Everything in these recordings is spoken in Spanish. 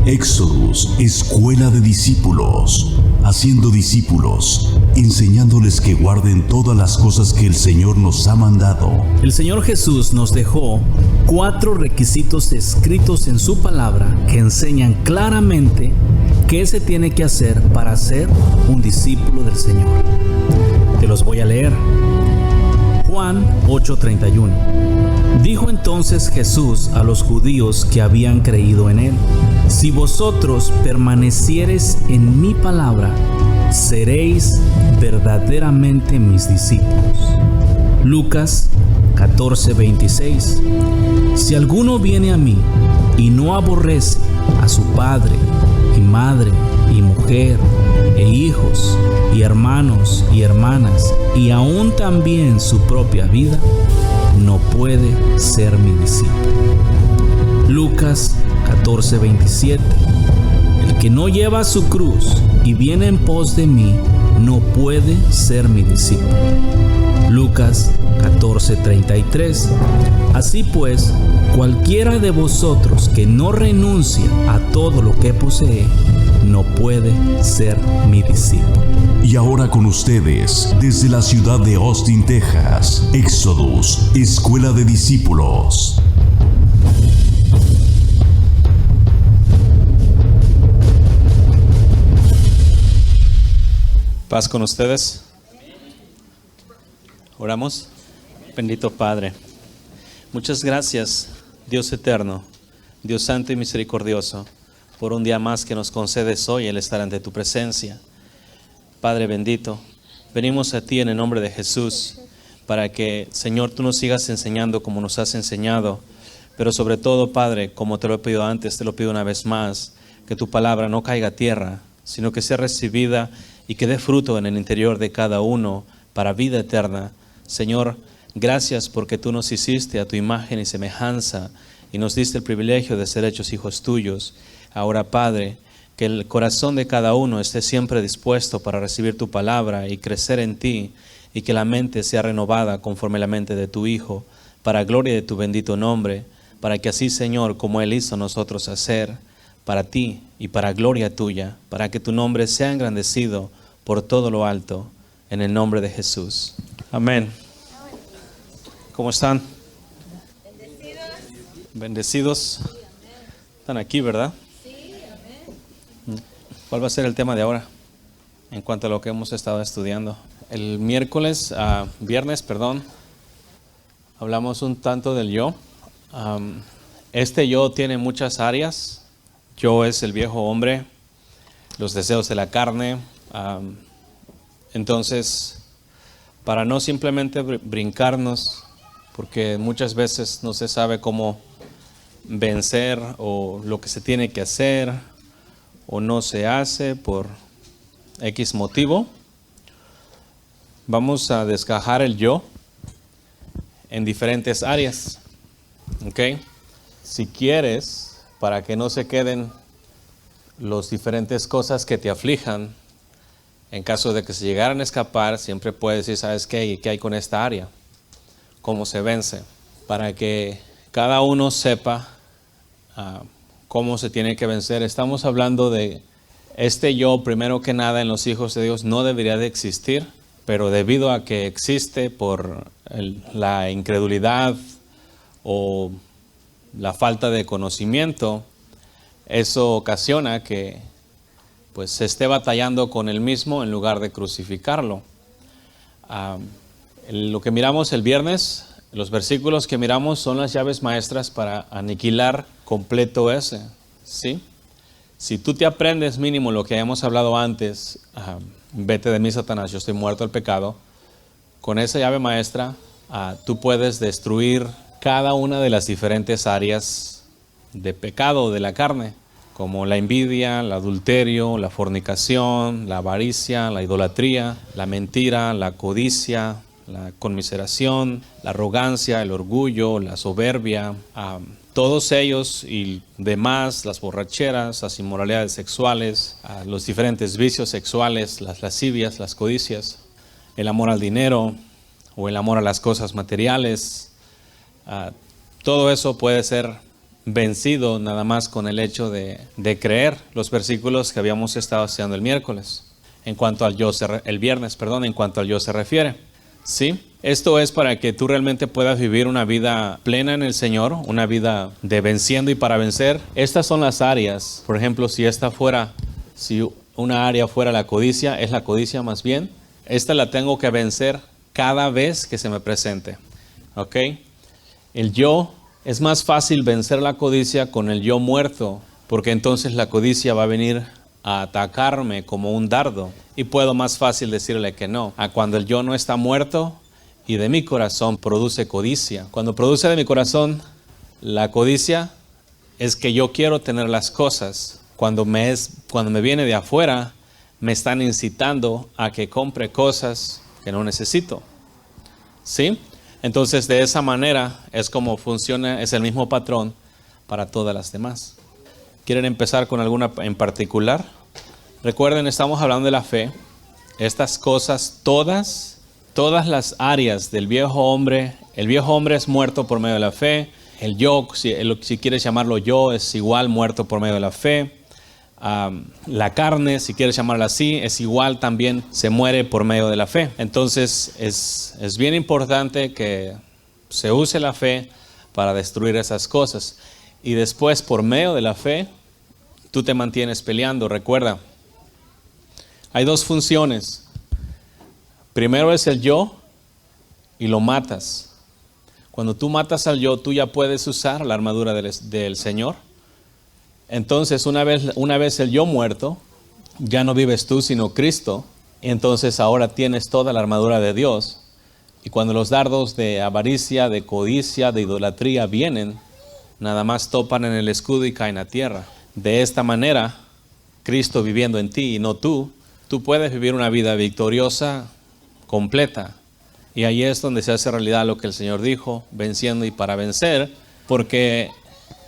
Éxodus, escuela de discípulos, haciendo discípulos, enseñándoles que guarden todas las cosas que el Señor nos ha mandado. El Señor Jesús nos dejó 4 requisitos escritos en su palabra que enseñan claramente qué se tiene que hacer para ser un discípulo del Señor. Te los voy a leer. Juan 8:31. Dijo entonces Jesús a los judíos que habían creído en él: si vosotros permaneciereis en mi palabra, seréis verdaderamente mis discípulos. Lucas 14:26. Si alguno viene a mí y no aborrece a su padre y madre y mujer e hijos y hermanos y hermanas y aún también su propia vida, no puede ser mi discípulo. Lucas 14:27. El que no lleva su cruz y viene en pos de mí, no puede ser mi discípulo. Lucas 14:33. Así pues, cualquiera de vosotros que no renuncia a todo lo que posee, no puede ser mi discípulo. Y ahora con ustedes, desde la ciudad de Austin, Texas, Éxodus, escuela de discípulos. Paz con ustedes. Oramos. Bendito Padre, muchas gracias, Dios eterno, Dios santo y misericordioso, por un día más que nos concedes hoy el estar ante tu presencia. Padre bendito, venimos a ti en el nombre de Jesús para que, Señor, tú nos sigas enseñando como nos has enseñado, pero sobre todo, Padre, como te lo he pedido antes, te lo pido una vez más, que tu palabra no caiga a tierra, sino que sea recibida y que dé fruto en el interior de cada uno para vida eterna. Señor, gracias porque tú nos hiciste a tu imagen y semejanza y nos diste el privilegio de ser hechos hijos tuyos. Ahora, Padre, que el corazón de cada uno esté siempre dispuesto para recibir tu palabra y crecer en ti, y que la mente sea renovada conforme la mente de tu Hijo, para gloria de tu bendito nombre, para que así, Señor, como Él hizo nosotros hacer, para ti y para gloria tuya, para que tu nombre sea engrandecido por todo lo alto, en el nombre de Jesús. Amén. ¿Cómo están? Bendecidos. Están aquí, ¿verdad? Sí, amén. ¿Cuál va a ser el tema de ahora? En cuanto a lo que hemos estado estudiando. El viernes, hablamos un tanto del yo. Este yo tiene muchas áreas. Yo es el viejo hombre, los deseos de la carne. Entonces, para no simplemente brincarnos, porque muchas veces no se sabe cómo vencer o lo que se tiene que hacer o no se hace por X motivo, vamos a desgajar el yo en diferentes áreas. ¿Ok? Si quieres, para que no se queden las diferentes cosas que te aflijan, en caso de que se llegaran a escapar, siempre puedes decir, ¿sabes qué? ¿Qué hay con esta área? ¿Cómo se vence? Para que cada uno sepa cómo se tiene que vencer. Estamos hablando de este yo, primero que nada, en los hijos de Dios no debería de existir, pero debido a que existe por la incredulidad o la falta de conocimiento, eso ocasiona que pues se esté batallando con él mismo en lugar de crucificarlo. Lo que miramos el viernes, los versículos que miramos son las llaves maestras para aniquilar completo ese, ¿sí? Si tú te aprendes mínimo lo que hemos hablado antes, vete de mí, Satanás, yo estoy muerto al pecado, con esa llave maestra tú puedes destruir cada una de las diferentes áreas de pecado de la carne, como la envidia, el adulterio, la fornicación, la avaricia, la idolatría, la mentira, la codicia, la conmiseración, la arrogancia, el orgullo, la soberbia, todos ellos y demás, las borracheras, las inmoralidades sexuales, los diferentes vicios sexuales, las lascivias, las codicias, el amor al dinero o el amor a las cosas materiales, todo eso puede ser vencido nada más con el hecho de creer los versículos que habíamos estado estudiando el miércoles, en cuanto al yo el viernes, en cuanto al yo se refiere. ¿Sí? Esto es para que tú realmente puedas vivir una vida plena en el Señor, una vida de venciendo y para vencer. Estas son las áreas. Por ejemplo, si una área fuera la codicia, es la codicia más bien. Esta la tengo que vencer cada vez que se me presente. ¿Ok? El yo, es más fácil vencer la codicia con el yo muerto, porque entonces la codicia va a venir a atacarme como un dardo y puedo más fácil decirle que no. A cuando el yo no está muerto y de mi corazón produce codicia. Cuando produce de mi corazón la codicia es que yo quiero tener las cosas. Cuando me viene de afuera, me están incitando a que compre cosas que no necesito. ¿Sí? Entonces de esa manera es como funciona, es el mismo patrón para todas las demás. ¿Quieren empezar con alguna en particular? Recuerden, estamos hablando de la fe. Estas cosas, todas las áreas del viejo hombre, el viejo hombre es muerto por medio de la fe. El yo, si quieres llamarlo yo, es igual muerto por medio de la fe. La carne, si quieres llamarla así, es igual también, se muere por medio de la fe. Entonces es bien importante que se use la fe para destruir esas cosas. Y después, por medio de la fe, tú te mantienes peleando. Recuerda, hay dos funciones. Primero es el yo y lo matas. Cuando tú matas al yo, tú ya puedes usar la armadura del Señor. Entonces, una vez el yo muerto, ya no vives tú, sino Cristo. Entonces, ahora tienes toda la armadura de Dios. Y cuando los dardos de avaricia, de codicia, de idolatría vienen, nada más topan en el escudo y caen a tierra. De esta manera, Cristo viviendo en ti y no tú puedes vivir una vida victoriosa, completa. Y ahí es donde se hace realidad lo que el Señor dijo, venciendo y para vencer, porque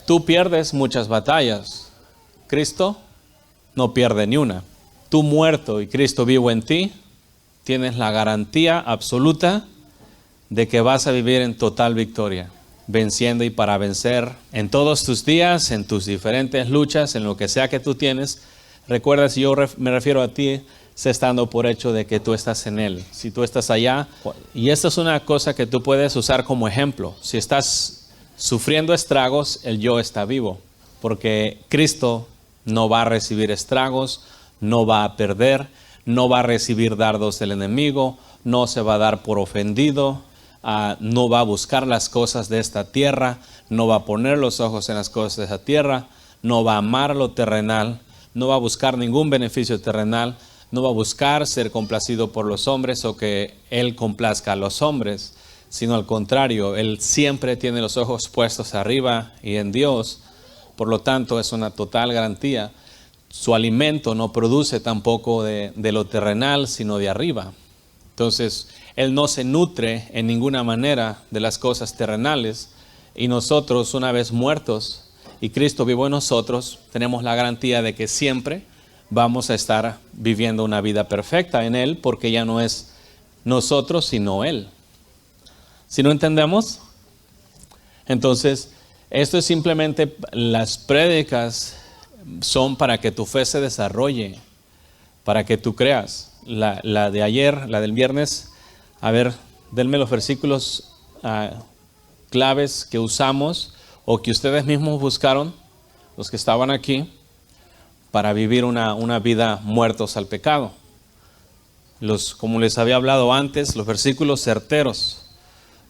tú pierdes muchas batallas. Cristo no pierde ni una. Tú muerto y Cristo vivo en ti, tienes la garantía absoluta de que vas a vivir en total victoria, venciendo y para vencer en todos tus días, en tus diferentes luchas, en lo que sea que tú tienes. Recuerda, si yo me refiero a ti, sé estando por hecho de que tú estás en Él. Si tú estás allá, y esta es una cosa que tú puedes usar como ejemplo. Si estás sufriendo estragos, el yo está vivo, porque Cristo no va a recibir estragos, no va a perder, no va a recibir dardos del enemigo, no se va a dar por ofendido, no va a buscar las cosas de esta tierra, no va a poner los ojos en las cosas de esta tierra, no va a amar lo terrenal, no va a buscar ningún beneficio terrenal, no va a buscar ser complacido por los hombres o que Él complazca a los hombres, sino al contrario, Él siempre tiene los ojos puestos arriba y en Dios. Por lo tanto, es una total garantía. Su alimento no produce tampoco de lo terrenal, sino de arriba. Entonces, Él no se nutre en ninguna manera de las cosas terrenales. Y nosotros, una vez muertos y Cristo vivo en nosotros, tenemos la garantía de que siempre vamos a estar viviendo una vida perfecta en Él, porque ya no es nosotros, sino Él. ¿Sí no entendemos? Entonces, esto es simplemente, las prédicas son para que tu fe se desarrolle, para que tú creas. La de ayer, la del viernes, a ver, denme los versículos claves que usamos o que ustedes mismos buscaron, los que estaban aquí, para vivir una vida muertos al pecado. Como les había hablado antes, los versículos certeros,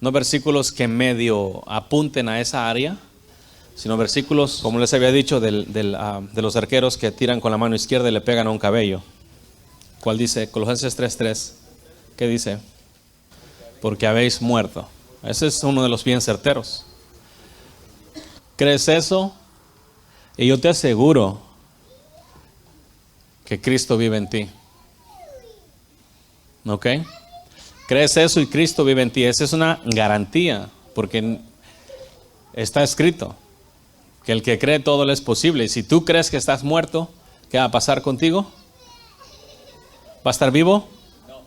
no versículos que medio apunten a esa área, sino versículos, como les había dicho, de los arqueros que tiran con la mano izquierda y le pegan a un cabello. ¿Cuál dice? Colosenses 3:3. ¿Qué dice? Porque habéis muerto. Ese es uno de los bien certeros. ¿Crees eso? Y yo te aseguro que Cristo vive en ti. ¿Ok? ¿Crees eso y Cristo vive en ti? Esa es una garantía, porque está escrito que el que cree todo le es posible. Y si tú crees que estás muerto, ¿qué va a pasar contigo? ¿Va a estar vivo? No.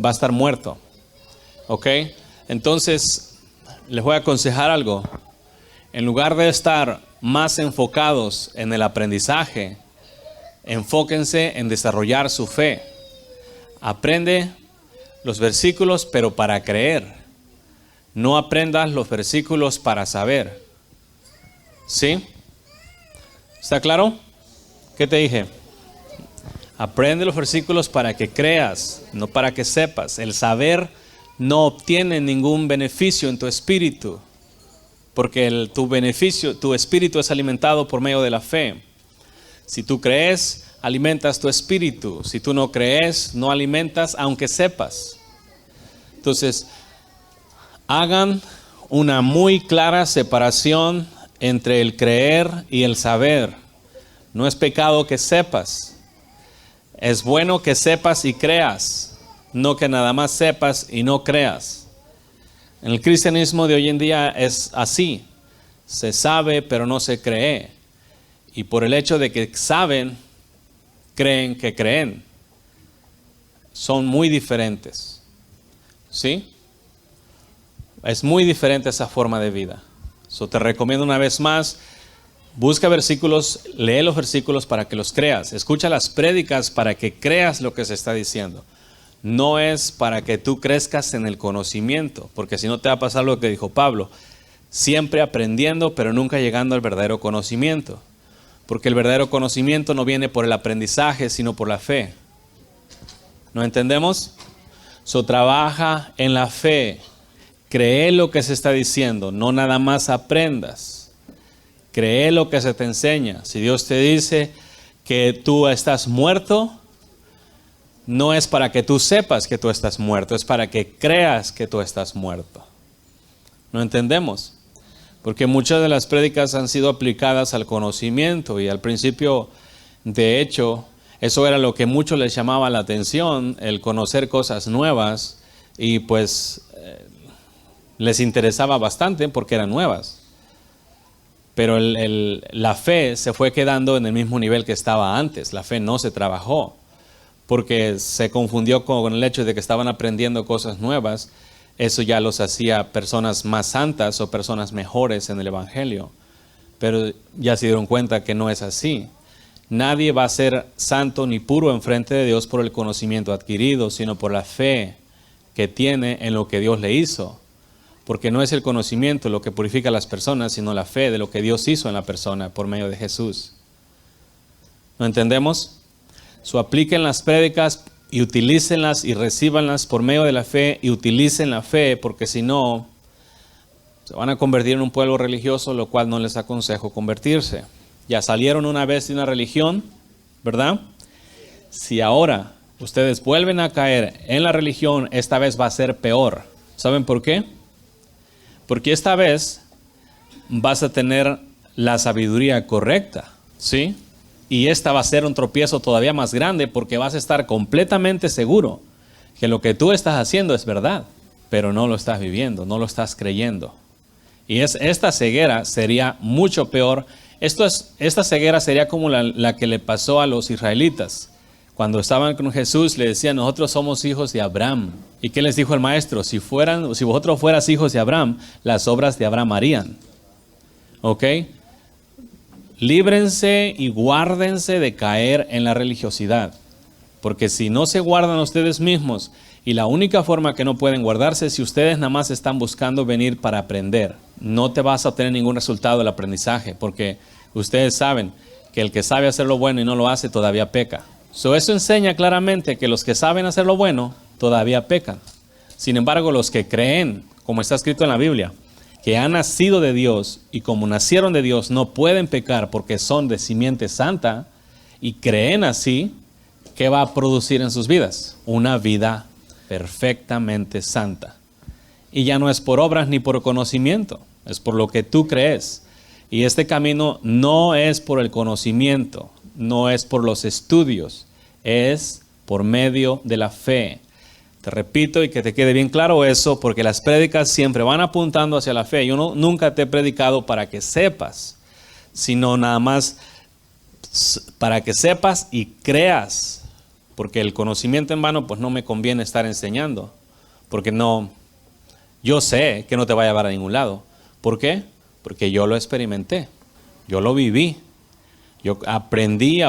Va a estar muerto. ¿Ok? Entonces, les voy a aconsejar algo. En lugar de estar más enfocados en el aprendizaje, enfóquense en desarrollar su fe. Aprende los versículos, pero para creer. No aprendas los versículos para saber. ¿Sí? ¿Está claro? ¿Qué te dije? Aprende los versículos para que creas, no para que sepas. El saber no obtiene ningún beneficio en tu espíritu, porque tu espíritu es alimentado por medio de la fe. Si tú crees, alimentas tu espíritu. Si tú no crees, no alimentas aunque sepas. Entonces, hagan una muy clara separación entre el creer y el saber. No es pecado que sepas. Es bueno que sepas y creas, no que nada más sepas y no creas. En el cristianismo de hoy en día es así. Se sabe, pero no se cree. Y por el hecho de que saben, creen que creen. Son muy diferentes. ¿Sí? Es muy diferente esa forma de vida. Te recomiendo una vez más, busca versículos, lee los versículos para que los creas. Escucha las prédicas para que creas lo que se está diciendo. No es para que tú crezcas en el conocimiento, porque si no te va a pasar lo que dijo Pablo. Siempre aprendiendo, pero nunca llegando al verdadero conocimiento. Porque el verdadero conocimiento no viene por el aprendizaje, sino por la fe. ¿No entendemos? Trabaja en la fe. Cree lo que se está diciendo, no nada más aprendas. Cree lo que se te enseña. Si Dios te dice que tú estás muerto, no es para que tú sepas que tú estás muerto, es para que creas que tú estás muerto. ¿No entendemos? Porque muchas de las prédicas han sido aplicadas al conocimiento y al principio, de hecho, eso era lo que muchos les llamaba la atención, el conocer cosas nuevas, y pues les interesaba bastante porque eran nuevas. Pero la fe se fue quedando en el mismo nivel que estaba antes. La fe no se trabajó porque se confundió con el hecho de que estaban aprendiendo cosas nuevas. Eso ya los hacía personas más santas o personas mejores en el Evangelio. Pero ya se dieron cuenta que no es así. Nadie va a ser santo ni puro enfrente de Dios por el conocimiento adquirido, sino por la fe que tiene en lo que Dios le hizo. Porque no es el conocimiento lo que purifica a las personas, sino la fe de lo que Dios hizo en la persona por medio de Jesús. ¿No entendemos? Apliquen las prédicas y utilícenlas y recíbanlas por medio de la fe y utilicen la fe, porque si no, se van a convertir en un pueblo religioso, lo cual no les aconsejo convertirse. Ya salieron una vez de una religión, ¿verdad? Si ahora ustedes vuelven a caer en la religión, esta vez va a ser peor. ¿Saben por qué? Porque esta vez vas a tener la sabiduría correcta, ¿sí? Y esta va a ser un tropiezo todavía más grande porque vas a estar completamente seguro que lo que tú estás haciendo es verdad, pero no lo estás viviendo, no lo estás creyendo. Y esta ceguera sería mucho peor. Esta ceguera sería como la que le pasó a los israelitas. Cuando estaban con Jesús, le decían, nosotros somos hijos de Abraham. ¿Y qué les dijo el maestro? Si vosotros fueras hijos de Abraham, las obras de Abraham harían. ¿Ok? Líbrense y guárdense de caer en la religiosidad. Porque si no se guardan ustedes mismos, y la única forma que no pueden guardarse es si ustedes nada más están buscando venir para aprender, no te vas a obtener ningún resultado del aprendizaje, porque ustedes saben que el que sabe hacer lo bueno y no lo hace todavía peca. Eso enseña claramente que los que saben hacer lo bueno todavía pecan. Sin embargo, los que creen, como está escrito en la Biblia, que han nacido de Dios y como nacieron de Dios no pueden pecar porque son de simiente santa y creen así, ¿qué va a producir en sus vidas? Una vida perfectamente santa. Y ya no es por obras ni por conocimiento, es por lo que tú crees. Y este camino no es por el conocimiento, no es por los estudios, es por medio de la fe. Te repito y que te quede bien claro eso, porque las prédicas siempre van apuntando hacia la fe. Yo nunca te he predicado para que sepas, sino nada más para que sepas y creas. Porque el conocimiento en vano, pues no me conviene estar enseñando. Porque yo sé que no te va a llevar a ningún lado. ¿Por qué? Porque yo lo experimenté. Yo lo viví. Yo aprendí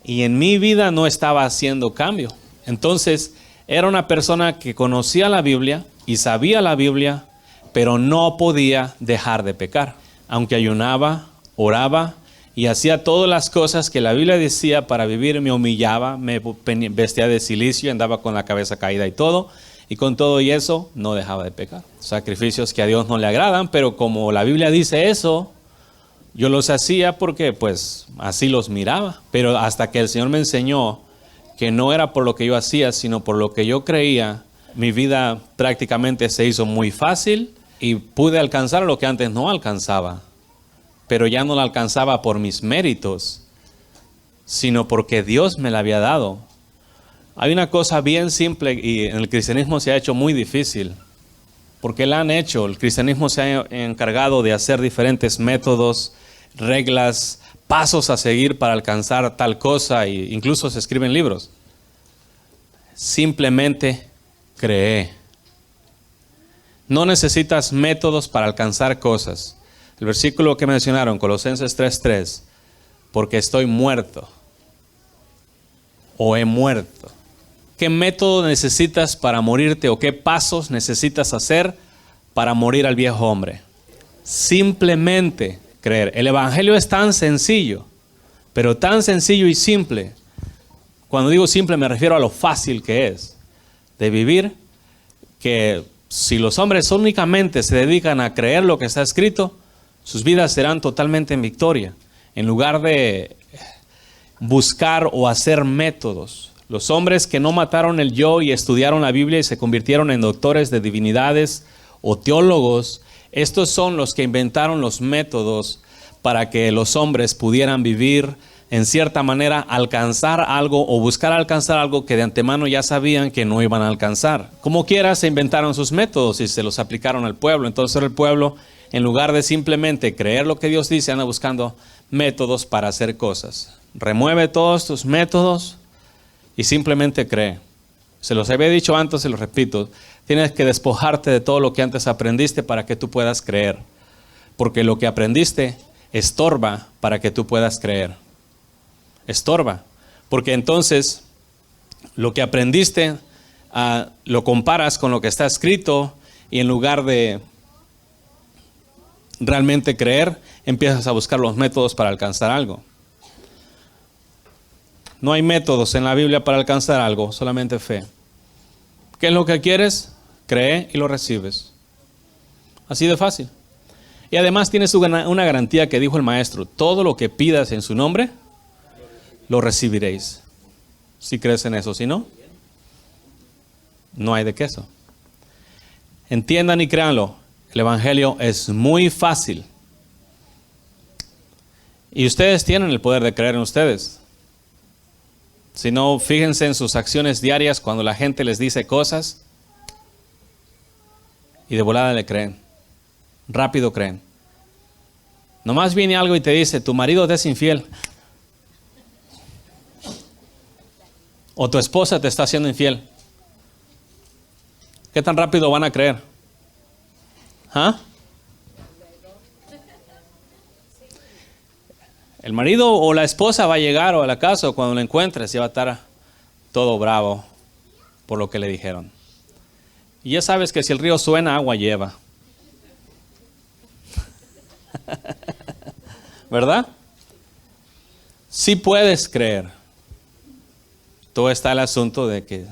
y en mi vida no estaba haciendo cambio. Entonces, era una persona que conocía la Biblia y sabía la Biblia, pero no podía dejar de pecar. Aunque ayunaba, oraba y hacía todas las cosas que la Biblia decía para vivir, me humillaba, me vestía de cilicio, andaba con la cabeza caída y todo. Y con todo y eso, no dejaba de pecar. Sacrificios que a Dios no le agradan, pero como la Biblia dice eso, yo los hacía porque pues así los miraba. Pero hasta que el Señor me enseñó que no era por lo que yo hacía, sino por lo que yo creía, mi vida prácticamente se hizo muy fácil y pude alcanzar lo que antes no alcanzaba. Pero ya no lo alcanzaba por mis méritos, sino porque Dios me la había dado. Hay una cosa bien simple y en el cristianismo se ha hecho muy difícil. Porque el cristianismo se ha encargado de hacer diferentes métodos, reglas, pasos a seguir para alcanzar tal cosa, e incluso se escriben libros. Simplemente cree. No necesitas métodos para alcanzar cosas. El versículo que mencionaron, Colosenses 3:3, porque estoy muerto o he muerto. ¿Qué método necesitas para morirte o qué pasos necesitas hacer para morir al viejo hombre? Simplemente creer. El evangelio es tan sencillo, pero tan sencillo y simple. Cuando digo simple me refiero a lo fácil que es de vivir, que si los hombres únicamente se dedican a creer lo que está escrito, sus vidas serán totalmente en victoria, en lugar de buscar o hacer métodos. Los hombres que no mataron el yo y estudiaron la Biblia y se convirtieron en doctores de divinidades o teólogos, estos son los que inventaron los métodos para que los hombres pudieran vivir en cierta manera, alcanzar algo o buscar alcanzar algo que de antemano ya sabían que no iban a alcanzar. Como quiera se inventaron sus métodos y se los aplicaron al pueblo. Entonces el pueblo, en lugar de simplemente creer lo que Dios dice, anda buscando métodos para hacer cosas. Remueve todos tus métodos y simplemente cree. Se los había dicho antes, se los repito. Tienes que despojarte de todo lo que antes aprendiste para que tú puedas creer. Porque lo que aprendiste estorba para que tú puedas creer. Estorba. Porque entonces lo que aprendiste lo comparas con lo que está escrito y en lugar de realmente creer, empiezas a buscar los métodos para alcanzar algo. No hay métodos en la Biblia para alcanzar algo, solamente fe. ¿Qué es lo que quieres? Cree y lo recibes. Así de fácil. Y además tienes una garantía que dijo el maestro: todo lo que pidas en su nombre, lo recibiréis. Si crees en eso, si no, no hay de queso. Entiendan y créanlo, el evangelio es muy fácil. Y ustedes tienen el poder de creer en ustedes. Si no, fíjense en sus acciones diarias cuando la gente les dice cosas y de volada le creen. Rápido creen. Nomás viene algo y te dice: tu marido te es infiel. O tu esposa te está haciendo infiel. ¿Qué tan rápido van a creer? ¿Ah? El marido o la esposa va a llegar a la casa o cuando lo encuentres y va a estar todo bravo por lo que le dijeron. Y ya sabes que si el río suena, agua lleva. ¿Verdad? Sí puedes creer. Todo está el asunto de que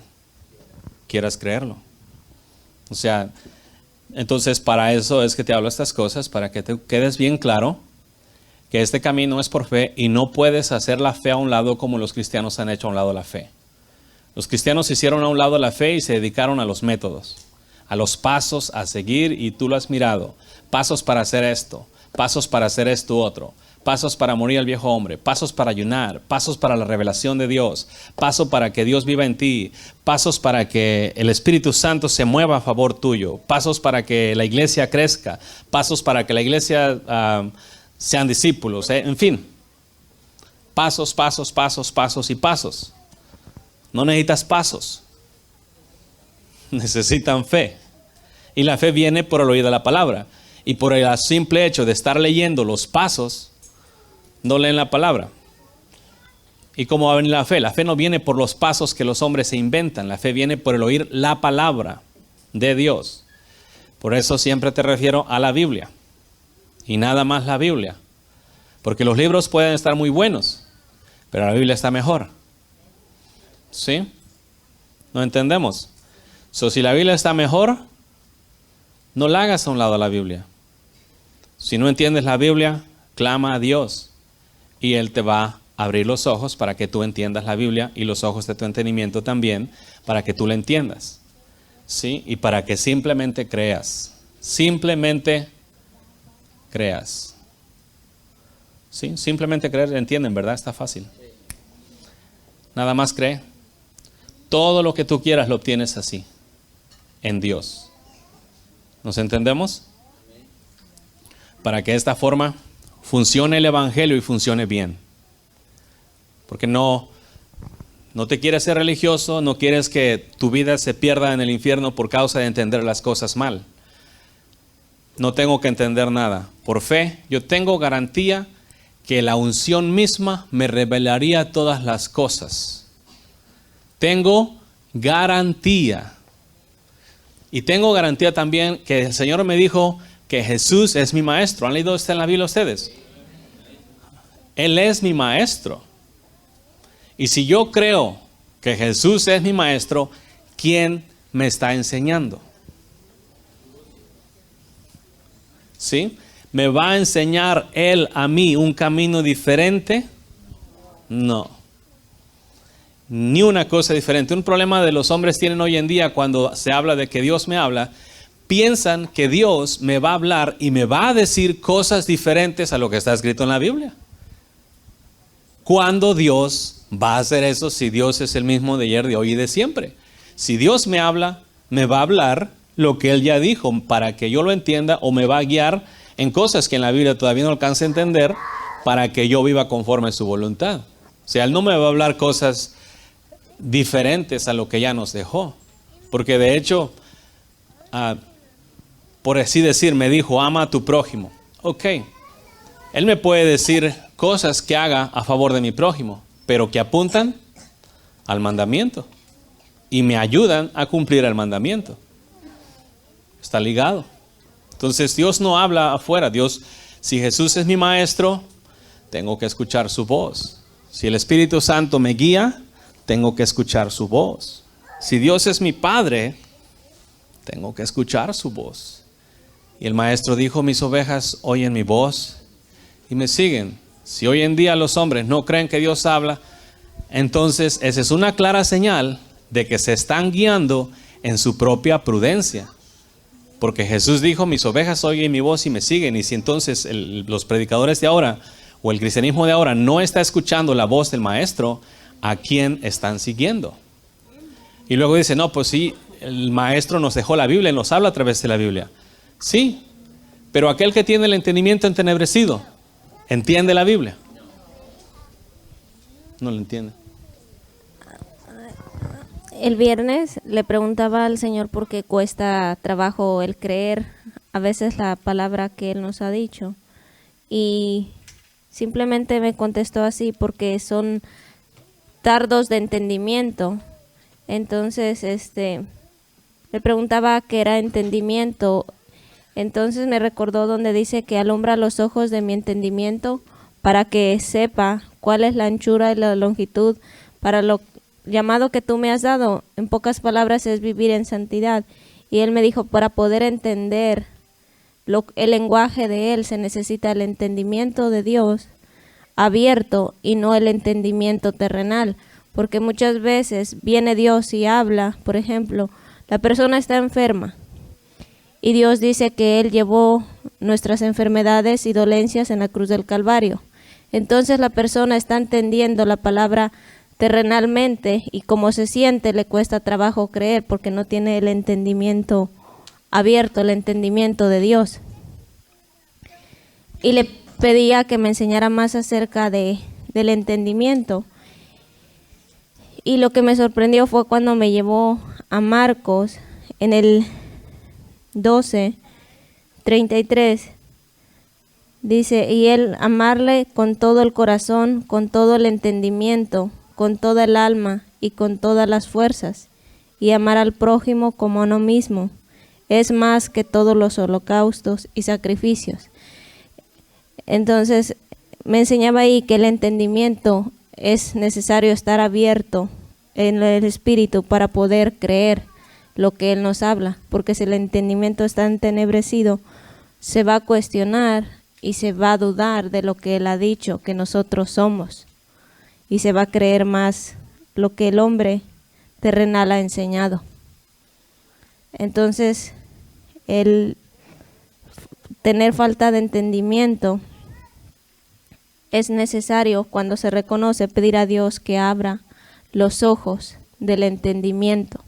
quieras creerlo. O sea, entonces para eso es que te hablo estas cosas, para que te quedes bien claro que este camino es por fe y no puedes hacer la fe a un lado como los cristianos han hecho a un lado la fe. Los cristianos hicieron a un lado la fe y se dedicaron a los métodos, a los pasos a seguir, y tú lo has mirado. Pasos para hacer esto, pasos para hacer esto otro, pasos para morir al viejo hombre, pasos para ayunar, pasos para la revelación de Dios, paso para que Dios viva en ti, pasos para que el Espíritu Santo se mueva a favor tuyo, pasos para que la iglesia crezca, pasos para que la iglesia sean discípulos, en fin. Pasos, pasos, pasos, pasos y pasos. No necesitas pasos. Necesitan fe. Y la fe viene por el oír de la palabra. y por el simple hecho de estar leyendo los pasos, no leen la palabra. ¿Y cómo va a venir la fe? La fe no viene por los pasos que los hombres se inventan. La fe viene por el oír la palabra de Dios. Por eso siempre te refiero a la Biblia. Y nada más la Biblia. Porque los libros pueden estar muy buenos, pero la Biblia está mejor. ¿Sí? ¿No entendemos? Si la Biblia está mejor, no la hagas a un lado a la Biblia. Si no entiendes la Biblia, clama a Dios. Y Él te va a abrir los ojos para que tú entiendas la Biblia y los ojos de tu entendimiento también, para que tú la entiendas. ¿Sí? Y para que simplemente creas. Simplemente creas. ¿Sí? Simplemente creer, entienden, ¿verdad? Está fácil. Nada más cree. Todo lo que tú quieras lo obtienes así, en Dios. ¿Nos entendemos? Para que de esta forma funcione el Evangelio y funcione bien. Porque no te quieres ser religioso, no quieres que tu vida se pierda en el infierno por causa de entender las cosas mal. No tengo que entender nada. Por fe, yo tengo garantía que la unción misma me revelaría todas las cosas. Tengo garantía. Y tengo garantía también que el Señor me dijo que Jesús es mi maestro. ¿Han leído esto en la Biblia ustedes? Él es mi maestro. Y si yo creo que Jesús es mi maestro, ¿quién me está enseñando? ¿Sí? ¿Me va a enseñar Él a mí un camino diferente? No. Ni una cosa diferente. Un problema de los hombres tienen hoy en día cuando se habla de que Dios me habla. Piensan que Dios me va a hablar y me va a decir cosas diferentes a lo que está escrito en la Biblia. ¿Cuándo Dios va a hacer eso si Dios es el mismo de ayer, de hoy y de siempre? Si Dios me habla, me va a hablar lo que Él ya dijo para que yo lo entienda, o me va a guiar en cosas que en la Biblia todavía no alcance a entender para que yo viva conforme a su voluntad. O sea, Él no me va a hablar cosas diferentes a lo que ya nos dejó. Porque de hecho, por así decir, me dijo, ama a tu prójimo. Ok. Él me puede decir cosas que haga a favor de mi prójimo, pero que apuntan al mandamiento y me ayudan a cumplir el mandamiento. Está ligado. Entonces Dios no habla afuera. Dios, si Jesús es mi maestro, tengo que escuchar su voz. Si el Espíritu Santo me guía, tengo que escuchar su voz. Si Dios es mi Padre, tengo que escuchar su voz. Y el maestro dijo, mis ovejas oyen mi voz y me siguen. Si hoy en día los hombres no creen que Dios habla, entonces esa es una clara señal de que se están guiando en su propia prudencia. Porque Jesús dijo, mis ovejas oyen mi voz y me siguen. Y si entonces los predicadores de ahora o el cristianismo de ahora no está escuchando la voz del maestro, ¿a quién están siguiendo? Y luego dice, no, pues sí, el maestro nos dejó la Biblia y nos habla a través de la Biblia. Sí, pero aquel que tiene el entendimiento entenebrecido, ¿entiende la Biblia? No lo entiende. El viernes le preguntaba al Señor por qué cuesta trabajo el creer a veces la palabra que Él nos ha dicho. Y simplemente me contestó así, porque son tardos de entendimiento. Entonces, le preguntaba qué era entendimiento. Entonces me recordó donde dice que alumbra los ojos de mi entendimiento para que sepa cuál es la anchura y la longitud para lo llamado que tú me has dado. En pocas palabras es vivir en santidad. Y Él me dijo, para poder entender el lenguaje de Él se necesita el entendimiento de Dios abierto y no el entendimiento terrenal. Porque muchas veces viene Dios y habla, por ejemplo, la persona está enferma y Dios dice que Él llevó nuestras enfermedades y dolencias en la cruz del Calvario. Entonces la persona está entendiendo la palabra terrenalmente y como se siente le cuesta trabajo creer porque no tiene el entendimiento abierto, el entendimiento de Dios. Y le pedía que me enseñara más acerca del entendimiento. Y lo que me sorprendió fue cuando me llevó a Marcos en el 12, 33. Dice, y él amarle con todo el corazón, con todo el entendimiento, con toda el alma y con todas las fuerzas, y amar al prójimo como a uno mismo, es más que todos los holocaustos y sacrificios. Entonces, me enseñaba ahí que el entendimiento es necesario estar abierto en el espíritu para poder creer lo que él nos habla, porque si el entendimiento está entenebrecido, se va a cuestionar y se va a dudar de lo que él ha dicho que nosotros somos, y se va a creer más lo que el hombre terrenal ha enseñado. Entonces, el tener falta de entendimiento es necesario, cuando se reconoce, pedir a Dios que abra los ojos del entendimiento,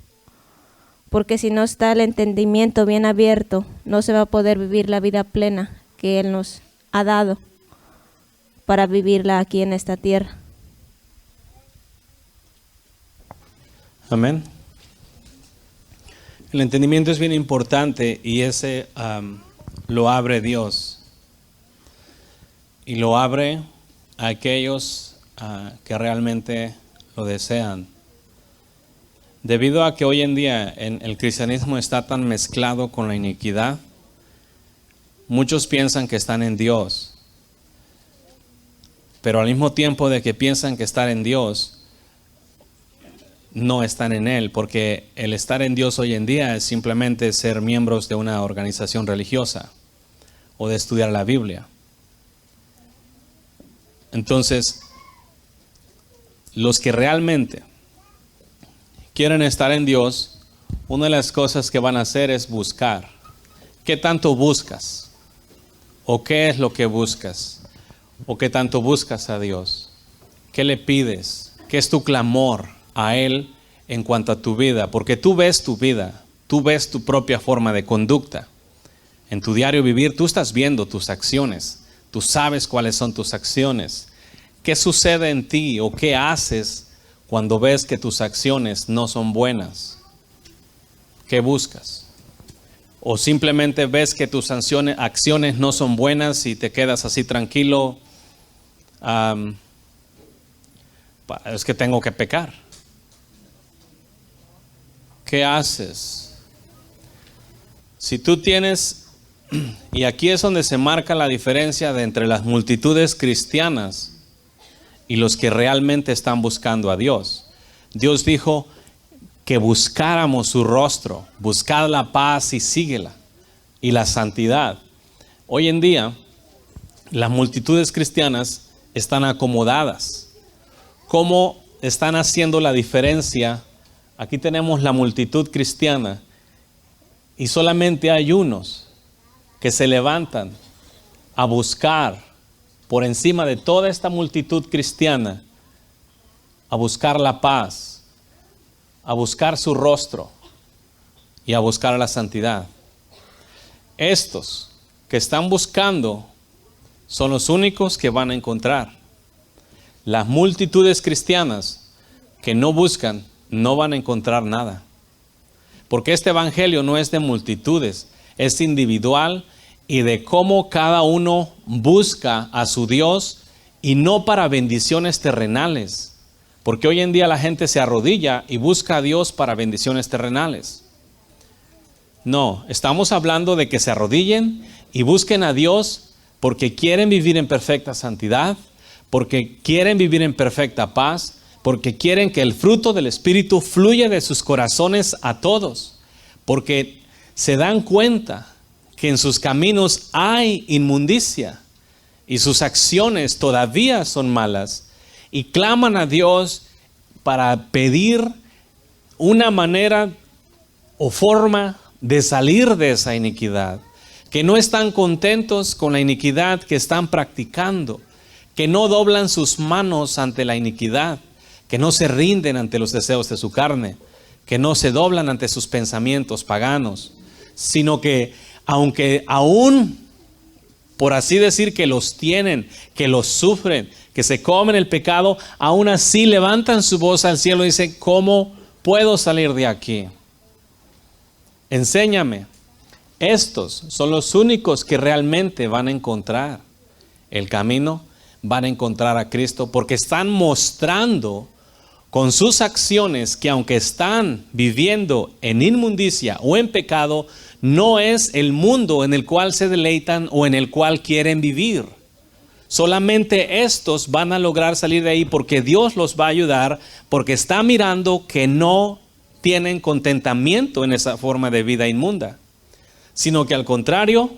porque si no está el entendimiento bien abierto, no se va a poder vivir la vida plena que Él nos ha dado para vivirla aquí en esta tierra. Amén. El entendimiento es bien importante y ese lo abre Dios. Y lo abre a aquellos que realmente lo desean. Debido a que hoy en día el cristianismo está tan mezclado con la iniquidad, muchos piensan que están en Dios, pero al mismo tiempo de que piensan que están en Dios, no están en Él, porque el estar en Dios hoy en día es simplemente ser miembros de una organización religiosa o de estudiar la Biblia. Entonces, los que realmente quieren estar en Dios, una de las cosas que van a hacer es buscar. ¿Qué tanto buscas? ¿O qué es lo que buscas? ¿O qué tanto buscas a Dios? ¿Qué le pides? ¿Qué es tu clamor a Él en cuanto a tu vida? Porque tú ves tu vida, tú ves tu propia forma de conducta. En tu diario vivir tú estás viendo tus acciones, tú sabes cuáles son tus acciones. ¿Qué sucede en ti o qué haces cuando ves que tus acciones no son buenas? ¿Qué buscas? O simplemente ves que tus acciones no son buenas y te quedas así tranquilo. Es que tengo que pecar. ¿Qué haces? Si tú tienes, y aquí es donde se marca la diferencia de entre las multitudes cristianas y los que realmente están buscando a Dios. Dios dijo que buscáramos su rostro, buscad la paz y síguela, y la santidad. Hoy en día, las multitudes cristianas están acomodadas. ¿Cómo están haciendo la diferencia? Aquí tenemos la multitud cristiana y solamente hay unos que se levantan a buscar por encima de toda esta multitud cristiana, a buscar la paz, a buscar su rostro y a buscar la santidad. Estos que están buscando son los únicos que van a encontrar. Las multitudes cristianas que no buscan no van a encontrar nada. Porque este evangelio no es de multitudes, es individual y de cómo cada uno busca a su Dios y no para bendiciones terrenales. Porque hoy en día la gente se arrodilla y busca a Dios para bendiciones terrenales. No, estamos hablando de que se arrodillen y busquen a Dios porque quieren vivir en perfecta santidad, porque quieren vivir en perfecta paz, porque quieren que el fruto del Espíritu fluya de sus corazones a todos, porque se dan cuenta que en sus caminos hay inmundicia y sus acciones todavía son malas, y claman a Dios para pedir una manera o forma de salir de esa iniquidad, que no están contentos con la iniquidad que están practicando, que no doblan sus manos ante la iniquidad, que no se rinden ante los deseos de su carne, que no se doblan ante sus pensamientos paganos, sino que aunque aún, por así decir, que los tienen, que los sufren, que se comen el pecado, aún así levantan su voz al cielo y dicen: ¿cómo puedo salir de aquí? Enséñame. Estos son los únicos que realmente van a encontrar el camino, van a encontrar a Cristo, porque están mostrando con sus acciones que aunque están viviendo en inmundicia o en pecado, no es el mundo en el cual se deleitan o en el cual quieren vivir. Solamente estos van a lograr salir de ahí porque Dios los va a ayudar, porque está mirando que no tienen contentamiento en esa forma de vida inmunda, sino que al contrario,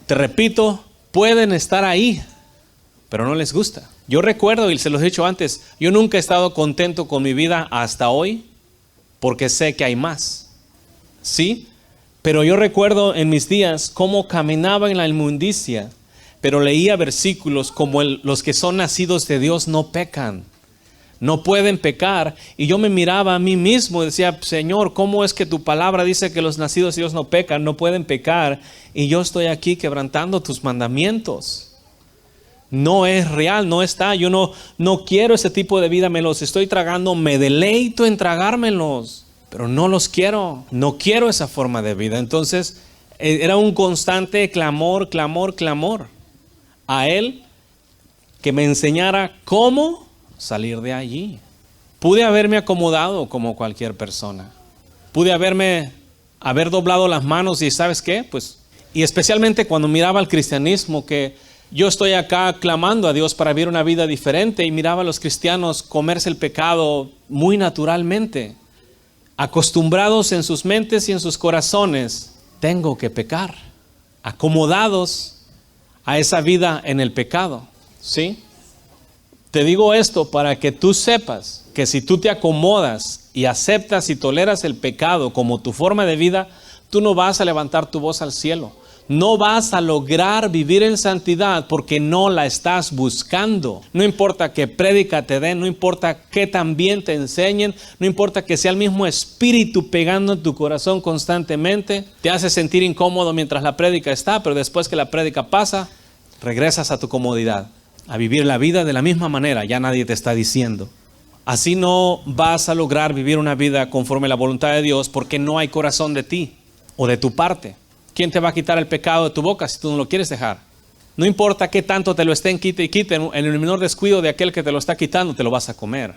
te repito, pueden estar ahí, pero no les gusta. Yo recuerdo, y se los he dicho antes, yo nunca he estado contento con mi vida hasta hoy, porque sé que hay más. ¿Sí? Pero yo recuerdo en mis días cómo caminaba en la inmundicia, pero leía versículos como los que son nacidos de Dios no pecan, no pueden pecar. Y yo me miraba a mí mismo y decía, Señor, ¿cómo es que tu palabra dice que los nacidos de Dios no pecan, no pueden pecar? Y yo estoy aquí quebrantando tus mandamientos. No es real, no está. Yo no quiero ese tipo de vida, me los estoy tragando, me deleito en tragármelos, pero no los quiero, no quiero esa forma de vida. Entonces era un constante clamor, clamor, clamor a Él que me enseñara cómo salir de allí. Pude haberme acomodado como cualquier persona, pude haber doblado las manos y ¿sabes qué? Pues, y especialmente cuando miraba el cristianismo, que yo estoy acá clamando a Dios para vivir una vida diferente, y miraba a los cristianos comerse el pecado muy naturalmente, acostumbrados en sus mentes y en sus corazones, tengo que pecar, acomodados a esa vida en el pecado. ¿Sí? Te digo esto para que tú sepas que si tú te acomodas y aceptas y toleras el pecado como tu forma de vida, tú no vas a levantar tu voz al cielo. No vas a lograr vivir en santidad porque no la estás buscando. No importa qué prédica te den, no importa qué tan bien te enseñen, no importa que sea el mismo espíritu pegando en tu corazón constantemente. Te hace sentir incómodo mientras la prédica está, pero después que la prédica pasa, regresas a tu comodidad, a vivir la vida de la misma manera. Ya nadie te está diciendo. Así no vas a lograr vivir una vida conforme a la voluntad de Dios porque no hay corazón de ti o de tu parte. ¿Quién te va a quitar el pecado de tu boca si tú no lo quieres dejar? No importa qué tanto te lo estén quite y quite, en el menor descuido de aquel que te lo está quitando, te lo vas a comer.